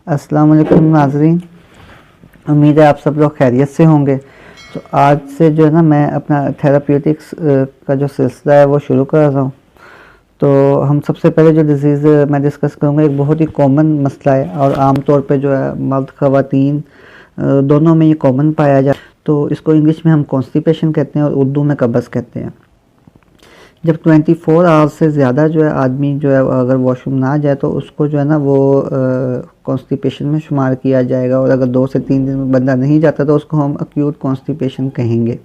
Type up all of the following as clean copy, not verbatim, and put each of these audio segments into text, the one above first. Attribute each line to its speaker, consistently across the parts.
Speaker 1: अस्सलाम वालेकुम नाज़रीन, उम्मीद है आप सब लोग खैरियत से होंगे। तो आज से जो है ना मैं अपना थेराप्यूटिक्स का जो सिलसिला है वो शुरू कर रहा हूँ। तो हम सबसे पहले जो डिज़ीज़ मैं डिस्कस करूँगा, एक बहुत ही कॉमन मसला है और आम तौर पे जो है मर्द ख़वातीन दोनों में ये कॉमन पाया जाता है। तो इसको इंग्लिश में हम कॉन्स्टिपेशन कहते हैं और उर्दू में कब्ज़ कहते हैं। जब 24 आवर्स से ज़्यादा जो है आदमी जो है अगर वॉशरूम ना जाए तो उसको जो है ना वो कॉन्स्टिपेशन में शुमार किया जाएगा, और अगर 2 से 3 दिन में बंदा नहीं जाता तो उसको हम एक्यूट कॉन्स्टिपेशन कहेंगे।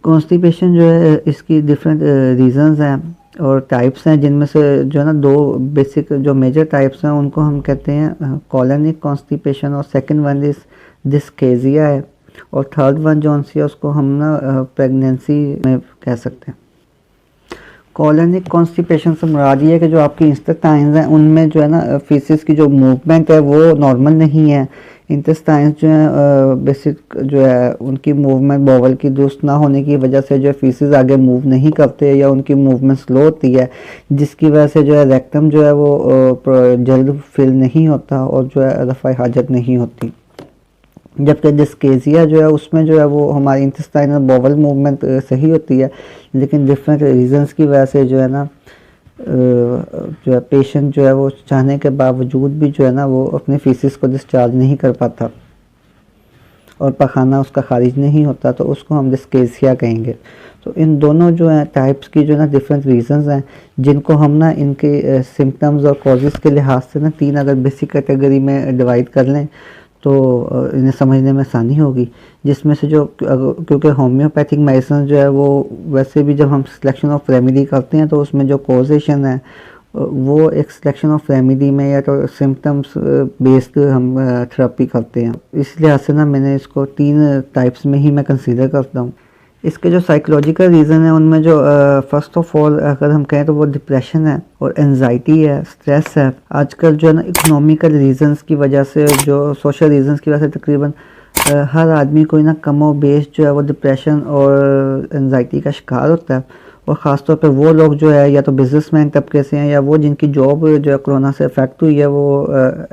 Speaker 1: कॉन्स्टिपेशन जो है इसकी डिफरेंट रीज़न्स हैं और टाइप्स हैं, जिनमें से जो है ना 2 बेसिक जो मेजर टाइप्स हैं उनको हम कहते हैं कॉलोनिक कॉन्स्टिपेशन, और सेकंड वन इज़ डिस्केजिया है, और थर्ड वन जो है उसको हम ना प्रेगनेंसी में कह सकते हैं। कॉलोनिक कॉन्स्टिपेशन से मुराद ये है कि जो आपकी इंटेस्टाइन्स हैं उनमें जो है ना फीसिस की जो मूवमेंट है वो नॉर्मल नहीं है। इंटेस्टाइन्स जो है बेसिक जो है उनकी मूवमेंट बॉवल की दुरुस्त ना होने की वजह से जो है फीसिस आगे मूव नहीं करते या उनकी मूवमेंट स्लो होती है, जिसकी वजह से जो है रेक्टम जो है वो जल्द फिल नहीं होता और जो है रफ़ा हाजत नहीं होती। जबकि डिस्केजिया जो है उसमें जो है वो हमारी इंटेस्टाइनल बॉवल मूवमेंट सही होती है, लेकिन डिफरेंट रीजंस की वजह से जो है ना जो है पेशेंट जो है वो चाहने के बावजूद भी जो है ना वो अपने फीसिस को डिस्चार्ज नहीं कर पाता और पखाना उसका खारिज नहीं होता, तो उसको हम डिस्केजिया कहेंगे। तो इन दोनों जो है टाइप्स की जो है ना डिफरेंट रीजंस हैं, जिनको हम ना इनके सिम्टम्स और कॉजेज़ के लिहाज से ना 3 अगर बेसिक कैटेगरी में डिवाइड कर लें तो इन्हें समझने में आसानी होगी। जिसमें से जो क्योंकि होम्योपैथिक मेडिसिन जो है वो वैसे भी जब हम सिलेक्शन ऑफ रेमेडी करते हैं तो उसमें जो कॉजेशन है वो एक सिलेक्शन ऑफ रेमेडी में या तो सिम्टम्स बेस्ड हम थेरेपी करते हैं। इस लिहाज से ना मैंने इसको 3 टाइप्स में ही मैं कंसीडर करता हूँ। इसके जो साइकोलॉजिकल रीज़न है उनमें जो फर्स्ट ऑफ ऑल अगर हम कहें तो वो डिप्रेशन है और एनजाइटी है, स्ट्रेस है। आजकल जो है ना इकोनॉमिकल रीजंस की वजह से, जो सोशल रीजंस की वजह से तकरीबन हर आदमी कोई ना कमो बेश जो है वो डिप्रेशन और एनजाइटी का शिकार होता है, और ख़ास तौर पे वो लोग जो है या तो बिजनेसमैन तबके से हैं या वो जिनकी जॉब जो है कोरोना से अफेक्ट हुई है वो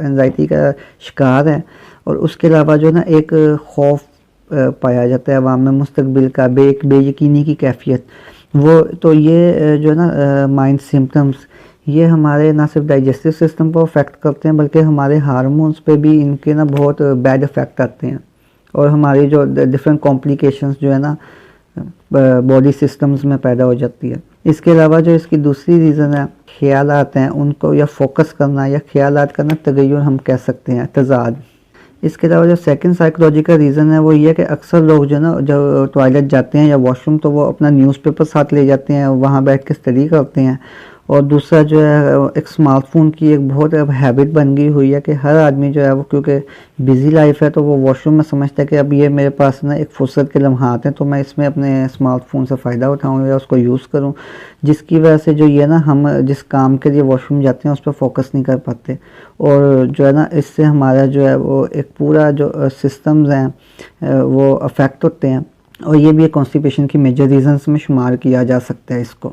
Speaker 1: एनजाइटी का शिकार है। और उसके अलावा जो है ना एक खौफ पाया जाता है अवाम में मुस्तकबिल का, बेयकीनी की कैफियत। वो तो ये जो है ना माइंड सिम्टम्स ये हमारे ना सिर्फ डाइजेस्टिव सिस्टम को अफेक्ट करते हैं बल्कि हमारे हार्मोन्स पे भी इनके ना बहुत बैड इफ़ेक्ट आते हैं, और हमारी जो डिफरेंट कॉम्प्लिकेशंस जो है ना बॉडी सिस्टम्स में पैदा हो जाती है। इसके अलावा जो इसकी दूसरी रीज़न है ख्यालात हैं उनको या फोकस करना या ख्यालात का ना तगय्युर हम कह सकते हैं, तज़ाद। इसके अलावा जो सेकंड साइकोलॉजिकल रीज़न है वो ये है कि अक्सर लोग जो ना जब टॉयलेट जाते हैं या वॉशरूम तो वो अपना न्यूज़पेपर साथ ले जाते हैं, वहाँ बैठ के स्टडी करते हैं। और दूसरा जो है एक स्मार्टफोन की एक बहुत अब हैबिट बन गई हुई है कि हर आदमी जो है वो क्योंकि बिज़ी लाइफ है तो वो वॉशरूम में समझता है कि अब ये मेरे पास ना एक फुर्सत के लम्हात हैं तो मैं इसमें अपने स्मार्टफोन से फ़ायदा उठाऊँ या उसको यूज़ करूँ, जिसकी वजह से जो ये ना हम जिस काम के लिए वॉशरूम जाते हैं उस पर फोकस नहीं कर पाते, और जो है ना इससे हमारा जो है वो एक पूरा जो सिस्टम्स हैं वो अफेक्ट होते हैं, और ये भी एक कॉन्स्टिपेशन की मेजर रीजंस में शुमार किया जा सकता है इसको।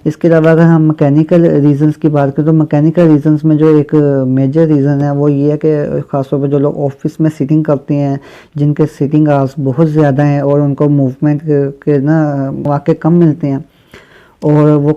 Speaker 1: इसके अलावा अगर हम मैकेनिकल रीजंस की बात करें तो मैकेनिकल रीजंस में जो एक मेजर रीज़न है वो ये है कि ख़ासतौर पर जो लोग ऑफिस में सिटिंग करते हैं, जिनके सिटिंग आवर्स बहुत ज़्यादा हैं और उनको मूवमेंट के ना मौके कम मिलते हैं, और वो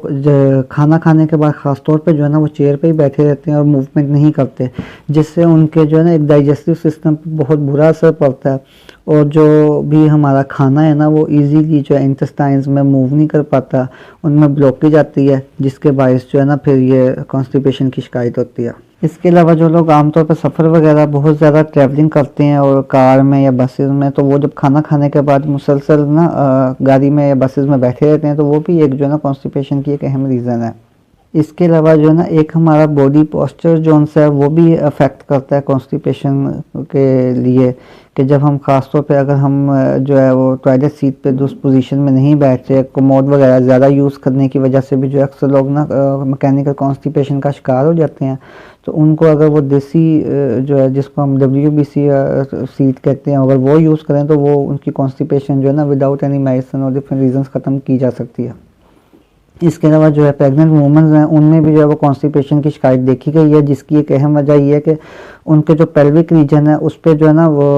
Speaker 1: खाना खाने के बाद ख़ास तौर पे जो है ना वो चेयर पे ही बैठे रहते हैं और मूवमेंट नहीं करते, जिससे उनके जो है ना एक डाइजेस्टिव सिस्टम पे बहुत बुरा असर पड़ता है, और जो भी हमारा खाना है ना वो इजीली जो है इंटेस्टाइन्स में मूव नहीं कर पाता, उनमें ब्लॉकेज आती है, जिसके बायस जो है ना फिर ये कॉन्स्टिपेशन की शिकायत होती है। इसके अलावा जो लोग आमतौर पर सफ़र वगैरह बहुत ज़्यादा ट्रैवलिंग करते हैं और कार में या बसेस में, तो वो जब खाना खाने के बाद मुसलसल ना गाड़ी में या बसेस में बैठे रहते हैं तो वो भी एक जो है ना कॉन्स्टिपेशन की एक अहम रीज़न है। इसके अलावा जो है ना एक हमारा बॉडी पोस्चर जो है वो भी अफेक्ट करता है कॉन्स्टिपेशन के लिए, कि जब हम ख़ास तौर पे अगर हम जो है वो टॉयलेट सीट पे दुरुस्त पोजीशन में नहीं बैठते, कमोड वगैरह ज़्यादा यूज़ करने की वजह से भी जो अक्सर लोग ना मैकेनिकल कॉन्स्टिपेशन का शिकार हो जाते हैं। तो उनको अगर वो देसी जो है जिसको हम WBC सीट कहते हैं अगर वो यूज़ करें तो वो उनकी कॉन्स्टिपेशन जो है ना विदाउट एनी मेडिसिन और डिफरेंट रीजंस ख़त्म की जा सकती है। इसके अलावा जो है प्रेग्नेंट वुमेन्स हैं उनमें भी जो है वो कॉन्स्टिपेशन की शिकायत देखी गई है, जिसकी एक अहम वजह ये है कि उनके जो पेल्विक रीजन है उस पर जो है ना वो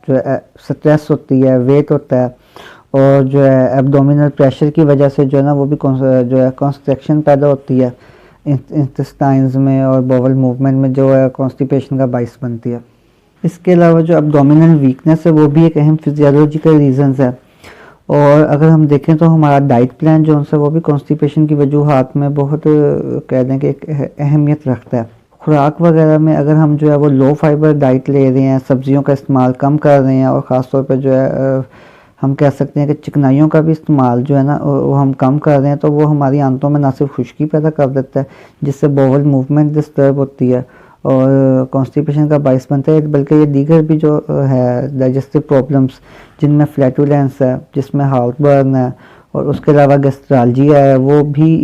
Speaker 1: जो है स्ट्रेस होती है, वेट होता है, और जो है एब्डोमिनल प्रेशर की वजह से जो है ना वो भी जो है कॉन्स्ट्रिक्शन पैदा होती है इंटेस्टाइन्स में, और बॉवल मूवमेंट में जो है कॉन्स्टिपेशन का बाइस बनती है। इसके अलावा जो एब्डोमिनल वीकनेस है वो भी एक अहम फिजियोलॉजिकल रीजंस है। और अगर हम देखें तो हमारा डाइट प्लान जो है वो भी कॉन्स्टिपेशन की वजूहात में बहुत कह दें कि एक अहमियत रखता है। खुराक वगैरह में अगर हम जो है वो लो फाइबर डाइट ले रहे हैं, सब्जियों का इस्तेमाल कम कर रहे हैं, और ख़ास तौर पे जो है हम कह सकते हैं कि चिकनाइयों का भी इस्तेमाल जो है ना वो हम कम कर रहे हैं, तो वो हमारी आंतों में ना सिर्फ खुश्की पैदा कर देता है जिससे बॉवल मूवमेंट डिस्टर्ब होती है और कॉन्स्टिपेशन का बाइस बनता है, बल्कि ये दीगर भी जो है डाइजेस्टिव प्रॉब्लम्स जिनमें फ्लैटुलेंस है, जिसमें हार्ट बर्न है, और उसके अलावा गैस्ट्रालजिया है, वो भी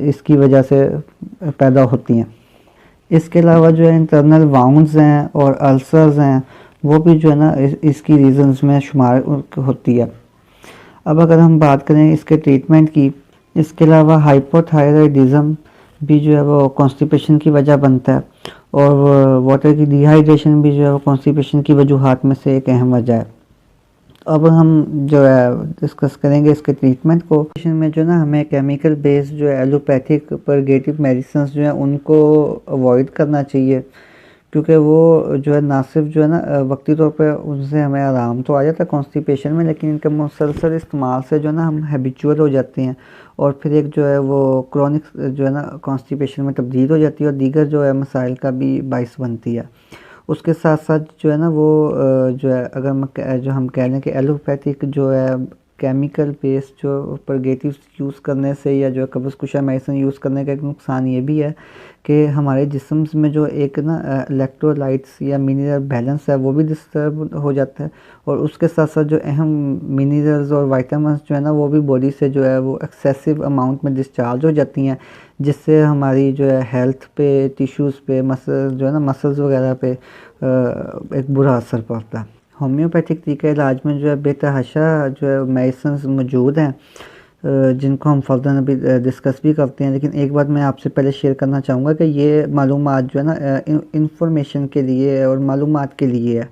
Speaker 1: इसकी वजह से पैदा होती हैं। इसके अलावा जो है इंटरनल वाउंड्स हैं और अल्सर्स हैं वो भी जो है ना इसकी रीजंस में शुमार होती है। अब अगर हम बात करें इसके ट्रीटमेंट की, इसके अलावा हाइपोथायराइडिज्म भी जो है वो कॉन्स्टिपेशन की वजह बनता है, और वाटर की डिहाइड्रेशन भी जो है वो कॉन्स्टिपेशन की वजूहात में से एक अहम वजह है। अब हम जो है डिस्कस करेंगे इसके ट्रीटमेंट को। में जो ना हमें केमिकल बेस्ड जो है एलोपैथिक परगेटिव मेडिसिन जो है उनको अवॉइड करना चाहिए, क्योंकि वो जो है ना सिर्फ जो है ना वक्ती तौर पे उनसे हमें आराम तो आ जाता है कॉन्स्टिपेशन में, लेकिन इनके मुसलसल इस्तेमाल से जो है ना हम हैबिचुअल हो जाते हैं, और फिर एक जो है वो क्रॉनिक जो है ना कॉन्स्टिपेशन में तब्दील हो जाती है और दीगर जो है मसाइल का भी बाइस बनती है। उसके साथ साथ जो है ना वो जो है अगर जो हम कह लें कि एलोपैथिक जो है केमिकल बेस्ड जो परगेटिव्स यूज़ करने से या जो कब्ज़ कुशा मेडिसिन यूज़ करने का एक नुकसान ये भी है कि हमारे जिस्म में जो एक ना इलेक्ट्रोलाइट्स या मिनरल बैलेंस है वो भी डिस्टर्ब हो जाता है, और उसके साथ साथ जो अहम मिनरल्स और वाइटामिन जो है ना वो भी बॉडी से जो है वो एक्सेसिव अमाउंट में डिस्चार्ज हो जाती हैं, जिससे हमारी जो है हेल्थ पे, टिश्यूज़ पे, मसल जो है ना मसल्स वगैरह पे एक बुरा असर पड़ता है। होम्योपैथिक तरीके इलाज में जो है बेतहाशा जो है मेडिसिन मौजूद हैं जिनको हम फर्दर अभी डिस्कस भी करते हैं, लेकिन एक बात मैं आपसे पहले शेयर करना चाहूँगा कि ये मालूमात जो है ना इंफॉर्मेशन के लिए और मालूमात के लिए है।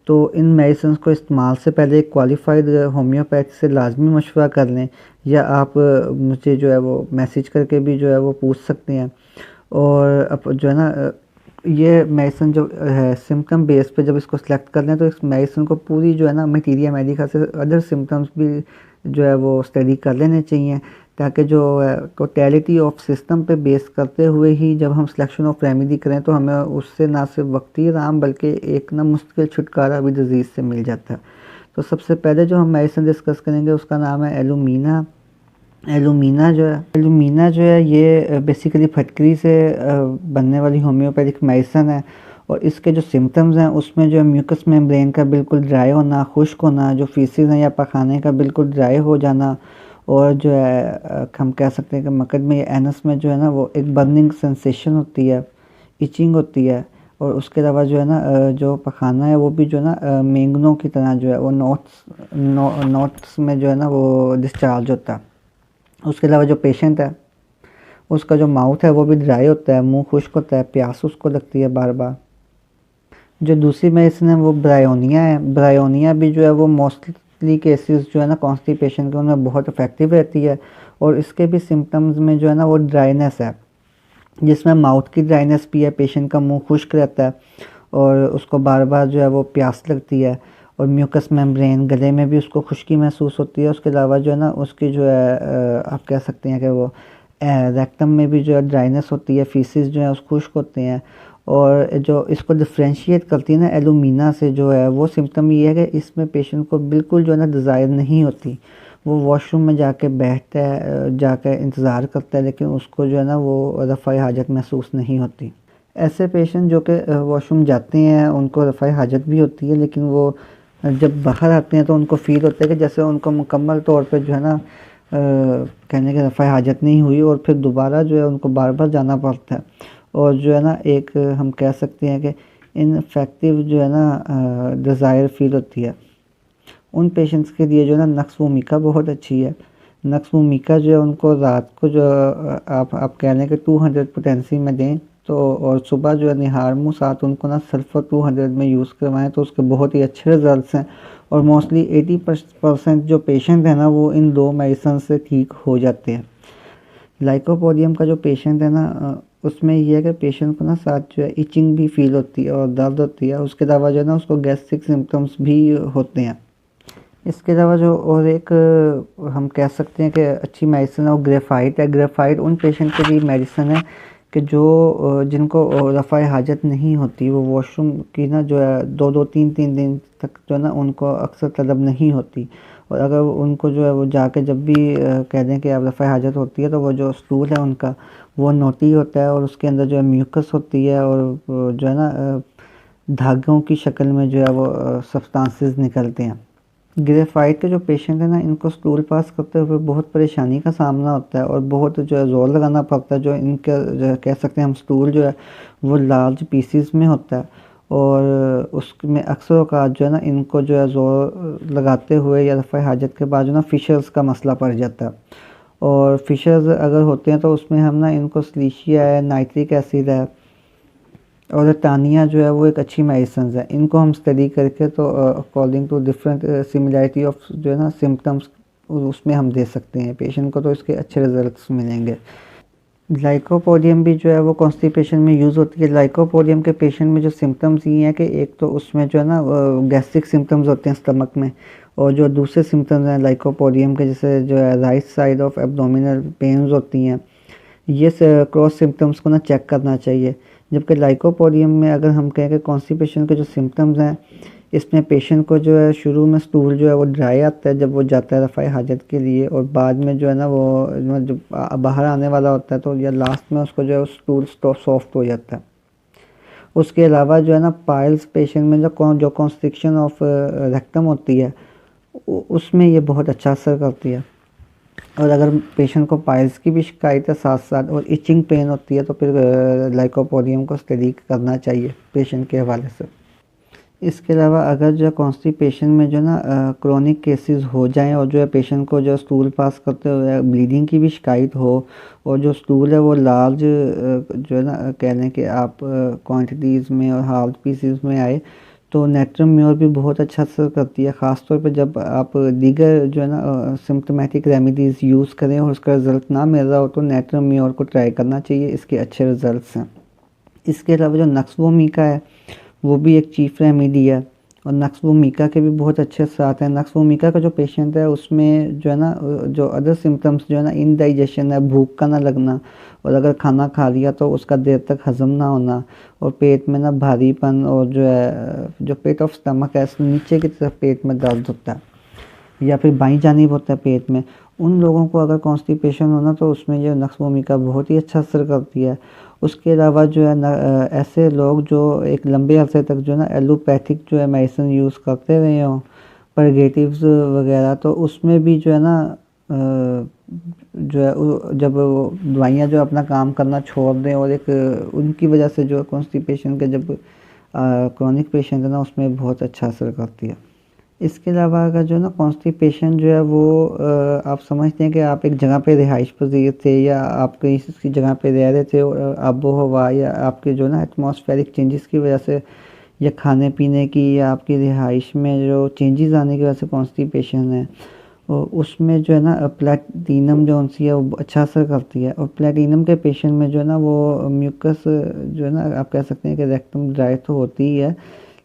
Speaker 1: तो इन मेडिसिन को इस्तेमाल से पहले एक क्वालिफाइड होम्योपैथ से लाजमी मशवरा कर लें, या आप मुझे जो है वो मैसेज करके भी जो है वो पूछ सकते हैं। और अब जो है ना ये मेडिसिन जो है सिम्टम बेस पे जब इसको सिलेक्ट कर लें तो इस मेडिसिन को पूरी जो है ना मटीरिया मेडिका से अदर सिम्टम्स भी जो है वो स्टडी कर लेने चाहिए, ताकि जो है टोटलिटी ऑफ सिस्टम पे बेस करते हुए ही जब हम सिलेक्शन ऑफ रेमेडी करें तो हमें उससे ना सिर्फ वक्ती आराम बल्कि एक ना मुश्किल छुटकारा भी डिजीज़ से मिल जाता है। तो सबसे पहले जो हम मेडिसिन डिस्कस करेंगे उसका नाम है एलुमिना। एलुमिना जो है ये बेसिकली फटकरी से बनने वाली होम्योपैथिक मेडिसिन है, और इसके जो सिम्टम्स हैं उसमें जो है म्यूकस मेम्ब्रेन का बिल्कुल ड्राई होना, खुश्क होना, जो फीसिस हैं या पखाने का बिल्कुल ड्राई हो जाना, और जो है हम कह सकते हैं कि मकद में या एनस में जो है ना वो एक बर्निंग सेंसेशन होती है, इचिंग होती है, और उसके अलावा जो है ना जो पखाना है वो भी जो है ना मेंगनों की तरह जो है वो नोट्स में जो है ना वो डिस्चार्ज होता है। उसके अलावा जो पेशेंट है उसका जो माउथ है वो भी ड्राई होता है, मुंह खुश्क होता है, प्यास उसको लगती है बार बार। जो दूसरी मेडिसिन है वो ब्रायोनिया है। ब्रायोनिया भी जो है वो मोस्टली केसेस जो है ना कॉन्स्टिपेशन के उनमें बहुत इफेक्टिव रहती है, और इसके भी सिम्टम्स में जो है ना वो ड्राइनेस है, जिसमें माउथ की ड्राइनेस भी है, पेशेंट का मुंह खुश्क रहता है और उसको बार बार जो है वो प्यास लगती है, और म्यूकस मेम्ब्रेन गले में भी उसको खुश्की महसूस होती है। उसके अलावा जो है ना उसकी जो है आप कह सकते हैं कि वो रेक्टम में भी जो है ड्राइनेस होती है, फीसिस जो है उस खुश्क होते हैं। और जो इसको डिफ्रेंशिएट करती है ना एलुमिना से जो है वो सिम्टम ये है कि इसमें पेशेंट को बिल्कुल जो है ना डिज़ायर नहीं होती, वो वॉशरूम में जाके बैठता है, जाकर इंतज़ार करता है, लेकिन उसको जो है ना वो रफ़ाई हाजत महसूस नहीं होती। ऐसे पेशेंट जो कि वॉशरूम जाते हैं उनको रफ़ाई हाजत भी होती है, लेकिन वो जब बाहर आते हैं तो उनको फ़ील होता है कि जैसे उनको मुकम्मल तौर पे जो है ना कहने की रफ़ाई हाजत नहीं हुई, और फिर दोबारा जो है उनको बार बार जाना पड़ता है, और जो है ना एक हम कह सकते हैं कि इनफेक्टिव जो है ना डिज़ायर फील होती है। उन पेशेंट्स के लिए जो है ना नक्स वोमिका बहुत अच्छी है, नक्स वोमिका जो है उनको रात को जो आप कह लें कि 200 पोटेंसी में दें, तो और सुबह जो है निहार मुँह साथ उनको ना सल्फर 200 में यूज़ करवाएं, तो उसके बहुत ही अच्छे रिजल्ट्स हैं। और मोस्टली 80% जो पेशेंट है ना वो इन 2 मेडिसिन से ठीक हो जाते हैं। लाइकोपोडियम का जो पेशेंट है ना उसमें ये है कि पेशेंट को ना साथ जो है इचिंग भी फील होती है और दर्द होती है। उसके अलावा जो है ना उसको गैस्ट्रिक सिम्टम्स भी होते हैं। इसके अलावा जो और एक हम कह सकते हैं कि अच्छी मेडिसिन है वो ग्रेफाइट है। ग्रेफाइट उन पेशेंट के लिए मेडिसिन है कि जो जिनको रफ़ाए हाजत नहीं होती, वो वॉशरूम की ना जो है 2-2 3-3 दिन तक जो है ना उनको अक्सर तलब नहीं होती। और अगर उनको जो है वो जाके जब भी कह दें कि अब रफ़ाए हाजत होती है, तो वो जो स्टूल है उनका वो नोटी होता है और उसके अंदर जो है म्यूकस होती है और जो है ना धागों की शक्ल में जो है वो सब्सटेंसेस निकलते हैं। ग्रेफाइट के जो पेशेंट है ना इनको स्टूल पास करते हुए बहुत परेशानी का सामना होता है और बहुत जो है ज़ोर लगाना पड़ता है। जो इनका जो है कह सकते हैं हम स्टूल जो है वो लार्ज पीसीस में होता है और उसमें अक्सर औक़ात जो है ना इनको जो है ज़ोर लगाते हुए या रफ़ा हाजत के बाद जो ना फिशर्स का मसला पड़ जाता है। और फिशर्स अगर होते हैं तो उसमें हम ना इनको सिलिशिया है, नाइट्रिक एसिड है और तानिया जो है वो एक अच्छी मेडिसिन है। इनको हम स्टडी करके तो according to different similarity of जो है ना सिम्टम्स उसमें हम दे सकते हैं पेशेंट को, तो इसके अच्छे रिजल्ट्स मिलेंगे। लाइकोपोडियम भी जो है वो कॉन्स्टिपेशन में यूज़ होती है। लाइकोपोडियम के पेशेंट में जो सिम्टम्स ये हैं कि एक तो उसमें जो है ना गैस्ट्रिक सिम्टम्स होते हैं स्टमक में, और जो दूसरे सिम्टम्स हैं लाइकोपोडियम के जैसे जो है right side of abdominal pains होती हैं, ये क्रॉस सिम्टम्स को ना चेक करना चाहिए। जबकि लाइकोपोडियम में अगर हम कहें कि कॉन्स्टिपेशन के जो सिम्टम्स हैं, इसमें पेशेंट को जो है शुरू में स्टूल जो है वो ड्राई आता है जब वो जाता है रफ़ाए हाजत के लिए, और बाद में जो है ना वो जब बाहर आने वाला होता है तो या लास्ट में उसको जो है स्टूल सॉफ्ट हो जाता है। उसके अलावा जो है ना पाइल्स पेशेंट में जो कॉन्स्ट्रिक्शन ऑफ रेक्टम होती है उसमें ये बहुत अच्छा असर करती है। और अगर पेशेंट को पाइल्स की भी शिकायत है साथ साथ और इचिंग पेन होती है, तो फिर लाइकोपोडियम को स्टडी करना चाहिए पेशेंट के हवाले से। इसके अलावा अगर जो कॉन्स्टिपेशन में जो ना क्रोनिक केसेस हो जाएं और जो है पेशेंट को जो स्टूल पास करते हुए ब्लीडिंग की भी शिकायत हो और जो स्टूल है वो लार्ज जो है ना कह लें कि आप क्वांटिटीज़ में और हार्ड पीसेस में आए, तो नेट्रम म्योर भी बहुत अच्छा असर करती है। ख़ास तौर पे जब आप दीगर जो है ना सिम्टोमेटिक रेमेडीज़ यूज़ करें और उसका रिज़ल्ट ना मिल रहा हो, तो नेट्रम म्योर को ट्राई करना चाहिए, इसके अच्छे रिज़ल्ट्स हैं। इसके अलावा जो नक्स वोमिका है वो भी एक चीफ रेमेडी है और नक्स वोमिका के भी बहुत अच्छे असरात हैं। नक्स वोमिका का जो पेशेंट है उसमें जो है ना जो अदर सिम्टम्स जो है ना इनडाइजेशन है, भूख का ना लगना, और अगर खाना खा लिया तो उसका देर तक हज़म ना होना, और पेट में ना भारीपन, और जो है जो पेट ऑफ स्टमक है नीचे की तरफ पेट में दर्द होता है या फिर बाईं जानिब होता है पेट में, उन लोगों को अगर कॉन्स्टिपेशन होना तो उसमें जो नक्स वोमिका बहुत ही अच्छा असर करती है। उसके अलावा जो है ना ऐसे लोग जो एक लंबे अरसे तक जो है ना एलोपैथिक जो है मेडिसिन यूज़ करते रहे हों, परगेटिव्स वगैरह, तो उसमें भी जो है ना जो है जब वो दवाइयाँ जो अपना काम करना छोड़ दें और एक उनकी वजह से जो कॉन्स्टिपेशन के जब क्रोनिक पेशेंट है ना उसमें बहुत अच्छा असर करती है। इसके अलावा अगर जो है ना कॉन्स्टिपेशन जो है वो आप समझते हैं कि आप एक जगह पे रिहाइश पजीर थे या आप कहीं किसी जगह पे रह रहे थे और आबो हवा या आपके जो ना एटमॉस्फेरिक चेंजेस की वजह से या खाने पीने की या आपकी रिहाइश में जो चेंजेस आने की वजह से कॉन्स्टिपेशन है, और उसमें जो है ना प्लेटिनम जो उनसी है वो अच्छा असर करती है। और प्लेटिनम के पेशेंट में जो है ना वो म्यूकस जो है ना आप कह सकते हैं कि रेक्टम ड्राई तो होती ही है,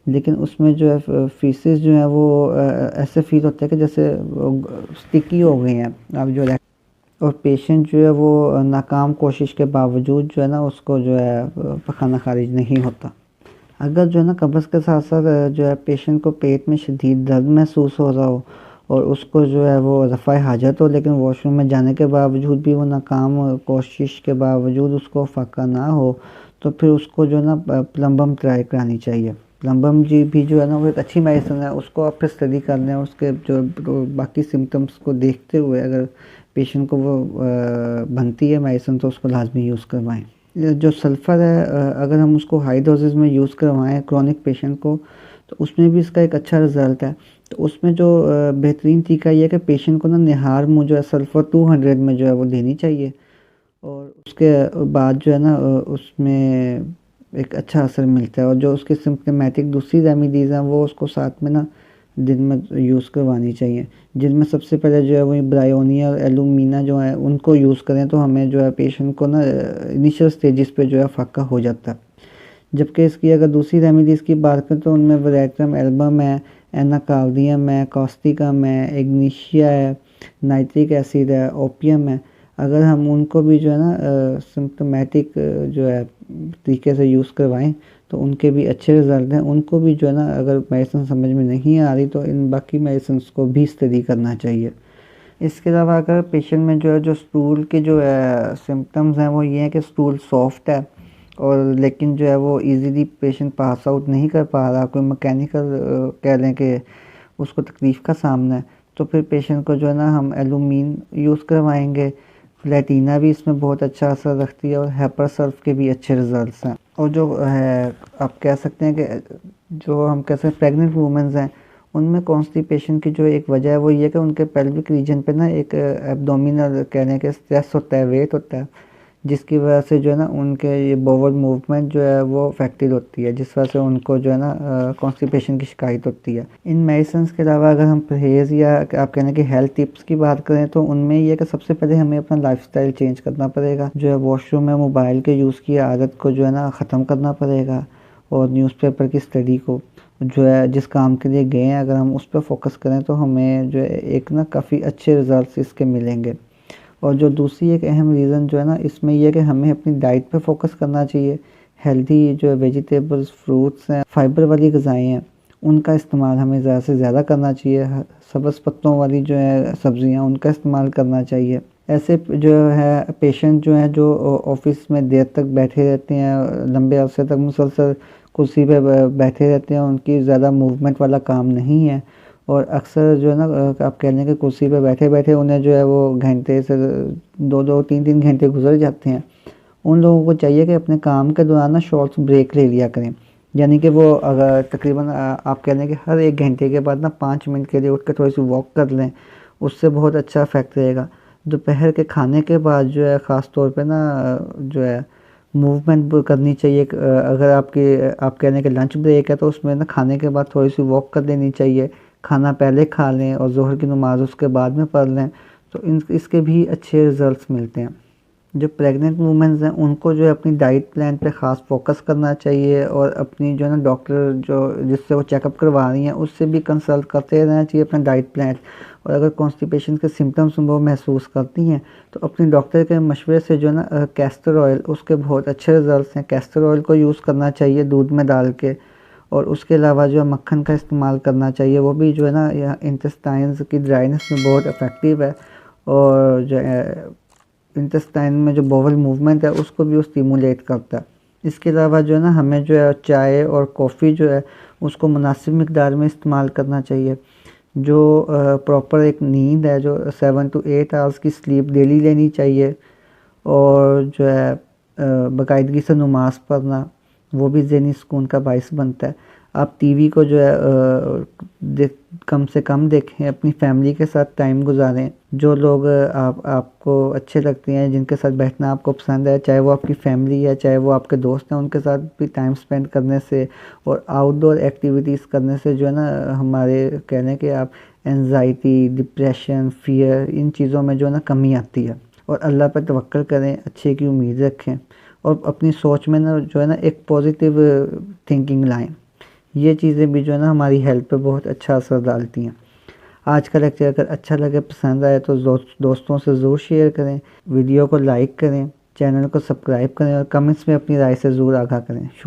Speaker 1: लेकिन उसमें जो है फीसेस जो है वो ऐसे फील होता है कि जैसे स्टिकी हो गई हैं आप जो है, और पेशेंट जो है वो नाकाम कोशिश के बावजूद जो है ना उसको जो है पखाना खारिज नहीं होता। अगर जो है ना कब्ज़ के साथ साथ जो है पेशेंट को पेट में शदीद दर्द महसूस हो रहा हो और उसको जो है वो रफ़ाए हाजत हो, लेकिन वॉशरूम में जाने के बावजूद भी वो नाकाम कोशिश के बावजूद उसको फ़ाका ना हो, तो फिर उसको जो है ना प्लम्बम ट्राई करानी चाहिए। प्लम्बम जी भी जो है ना वो एक अच्छी मेडिसिन है, उसको आप फिर स्टडी कर लें, उसके जो बाकी सिम्टम्स को देखते हुए अगर पेशेंट को वो बनती है मेडिसिन तो उसको लाजमी यूज़ करवाएं। जो सल्फ़र है अगर हम उसको हाई डोजेज़ में यूज़ करवाएं क्रोनिक पेशेंट को, तो उसमें भी इसका एक अच्छा रिज़ल्ट है। तो उसमें जो बेहतरीन तरीका ये है कि पेशेंट को ना निहार मुँह जो है सल्फ़र 200 में जो है वो देनी चाहिए, और उसके बाद जो है ना उसमें एक अच्छा असर मिलता है। और जो उसके सिम्प्टमेटिक दूसरी रेमेडीज़ हैं वो उसको साथ में ना दिन में यूज़ करवानी चाहिए, जिनमें सबसे पहले जो है वो ब्रायोनिया और एलुमिना जो है उनको यूज़ करें तो हमें जो है पेशेंट को ना इनिशियल स्टेजेस पे जो है फ़ाका हो जाता है। जबकि इसकी अगर दूसरी रेमेडीज़ की बात करें तो उनमें वेरेट्रम एल्बम है, एनाकार्डियम है, कॉस्टिकम है, इग्निशिया है, नाइट्रिक एसिड है, ओपियम है। अगर हम उनको भी जो है ना सिम्प्टोमेटिक जो है तरीके से यूज़ करवाएं तो उनके भी अच्छे रिज़ल्ट हैं। उनको भी जो है ना अगर मेडिसिन समझ में नहीं आ रही तो इन बाकी मेडिसिन को भी स्टडी करना चाहिए। इसके अलावा अगर पेशेंट में जो है जो स्टूल के जो है सिम्टम्स हैं वो ये हैं कि स्टूल सॉफ्ट है और लेकिन जो है वो इजीली पेशेंट पास आउट नहीं कर पा रहा, कोई मैकेनिकल कह लें कि उसको तकलीफ़ का सामना है, तो फिर पेशेंट को जो है ना हम एलुमीन यूज़ करवाएंगे। प्लेटिना भी इसमें बहुत अच्छा असर रखती है और हेपरसल्फ के भी अच्छे रिजल्ट्स हैं। और जो है आप कह सकते हैं कि जो हम कह सकते हैं प्रेग्नेंट वूमेंस हैं उनमें कॉन्स्टिपेशन की जो एक वजह है वो ये कि उनके पेल्विक रीजन पे ना एक एब्डोमिनल कहने के स्ट्रेस होता है, वेट होता है, जिसकी वजह से जो है ना उनके ये बोवल मूवमेंट जो है वो अफेक्टेड होती है, जिस वजह से उनको जो है ना कॉन्स्टिपेशन की शिकायत होती है। इन मेडिसिन के अलावा अगर हम परहेज़ या आप कहने की हेल्थ टिप्स की बात करें तो उनमें ये है कि सबसे पहले हमें अपना लाइफस्टाइल चेंज करना पड़ेगा। जो है वॉशरूम में मोबाइल के यूज़ की आदत को जो है ना ख़त्म करना पड़ेगा, और न्यूज़पेपर की स्टडी को जो है जिस काम के लिए गए हैं अगर हम उस पर फोकस करें तो हमें जो है एक ना काफ़ी अच्छे रिजल्ट्स इसके मिलेंगे। और जो दूसरी एक अहम रीज़न जो है ना इसमें यह है कि हमें अपनी डाइट पे फोकस करना चाहिए। हेल्दी जो है वेजिटेबल्स, फ्रूट्स हैं, फाइबर वाली ग़िज़ाएँ हैं, उनका इस्तेमाल हमें ज़्यादा से ज़्यादा करना चाहिए। सब्ज़ पत्तों वाली जो है सब्ज़ियाँ उनका इस्तेमाल करना चाहिए। ऐसे जो है पेशेंट जो हैं जो ऑफ़िस में देर तक बैठे रहते हैं, लंबे अरसे तक मुसलसल कुर्सी पे बैठे रहते हैं, उनकी ज़्यादा मूवमेंट वाला काम नहीं है और अक्सर जो है ना आप कह लें कि कुर्सी पे बैठे-बैठे उन्हें जो है वो घंटे से 2-2 3-3 घंटे गुज़र जाते हैं। उन लोगों को चाहिए कि अपने काम के दौरान ना शॉर्ट्स ब्रेक ले लिया करें। यानी कि वो अगर तकरीबन आप कह लें कि हर 1 घंटे के बाद ना 5 मिनट के लिए उठ के थोड़ी-सी वॉक कर लें, उससे बहुत अच्छा इफ़ेक्ट रहेगा। दोपहर के खाने के बाद जो है ख़ास तौर पे ना जो है मूवमेंट करनी चाहिए। अगर आप कह लें कि लंच ब्रेक है तो उसमें ना खाने के बाद थोड़ी-सी वॉक कर लेनी चाहिए। खाना पहले खा लें और ज़ोहर की नमाज़ उसके बाद में पढ़ लें, तो इसके भी अच्छे रिज़ल्ट्स मिलते हैं। जो प्रेग्नेंट वूमेन्स हैं उनको जो है अपनी डाइट प्लान पे ख़ास फोकस करना चाहिए और अपनी जो है ना डॉक्टर जो जिससे वो चेकअप करवा रही हैं उससे भी कंसल्ट करते रहना चाहिए अपना डाइट प्लान। और अगर कॉन्स्टिपेशन के सिम्टम्स वो महसूस करती हैं तो अपने डॉक्टर के मशवरे से जो है ना कैस्टर ऑयल, उसके बहुत अच्छे रिज़ल्ट्स हैं। कैस्टर ऑयल को यूज़ करना चाहिए दूध में डाल के, और उसके अलावा जो है मक्खन का इस्तेमाल करना चाहिए, वो भी जो है ना यह इंटेस्टाइन्स की ड्राइनेस में बहुत इफ़ेक्टिव है और जो है इंटेस्टाइन में जो बोवल मूवमेंट है उसको भी वो स्टिमुलेट करता है। इसके अलावा जो है ना हमें जो है चाय और कॉफ़ी जो है उसको मुनासिब मिकदार में इस्तेमाल करना चाहिए। जो प्रॉपर एक नींद है, जो 7 to 8 आवर्स की स्लीप डेली लेनी चाहिए, और जो है बाकायदगी से नमाज़ पढ़ना, वो भी ज़हनी सुकून का बाइस बनता है। आप टीवी को जो है कम से कम देखें, अपनी फैमिली के साथ टाइम गुजारें। जो लोग आपको अच्छे लगते हैं, जिनके साथ बैठना आपको पसंद है, चाहे वो आपकी फैमिली है चाहे वो आपके दोस्त हैं, उनके साथ भी टाइम स्पेंड करने से और आउटडोर एक्टिविटीज़ करने से जो है ना हमारे कहने के आप एंजाइटी, डिप्रेशन, फ़ियर, इन चीज़ों में जो है ना कमी आती है। और अल्लाह पर तवक्कल करें, अच्छे की उम्मीद रखें और अपनी सोच में ना जो है ना एक पॉजिटिव थिंकिंग लाएं। ये चीज़ें भी जो है ना हमारी हेल्थ पे बहुत अच्छा असर डालती हैं। आज का लेक्चर अगर अच्छा लगे, पसंद आए तो दोस्तों से ज़रूर शेयर करें, वीडियो को लाइक करें, चैनल को सब्सक्राइब करें और कमेंट्स में अपनी राय से ज़रूर आगाह करें। शुक्रिया।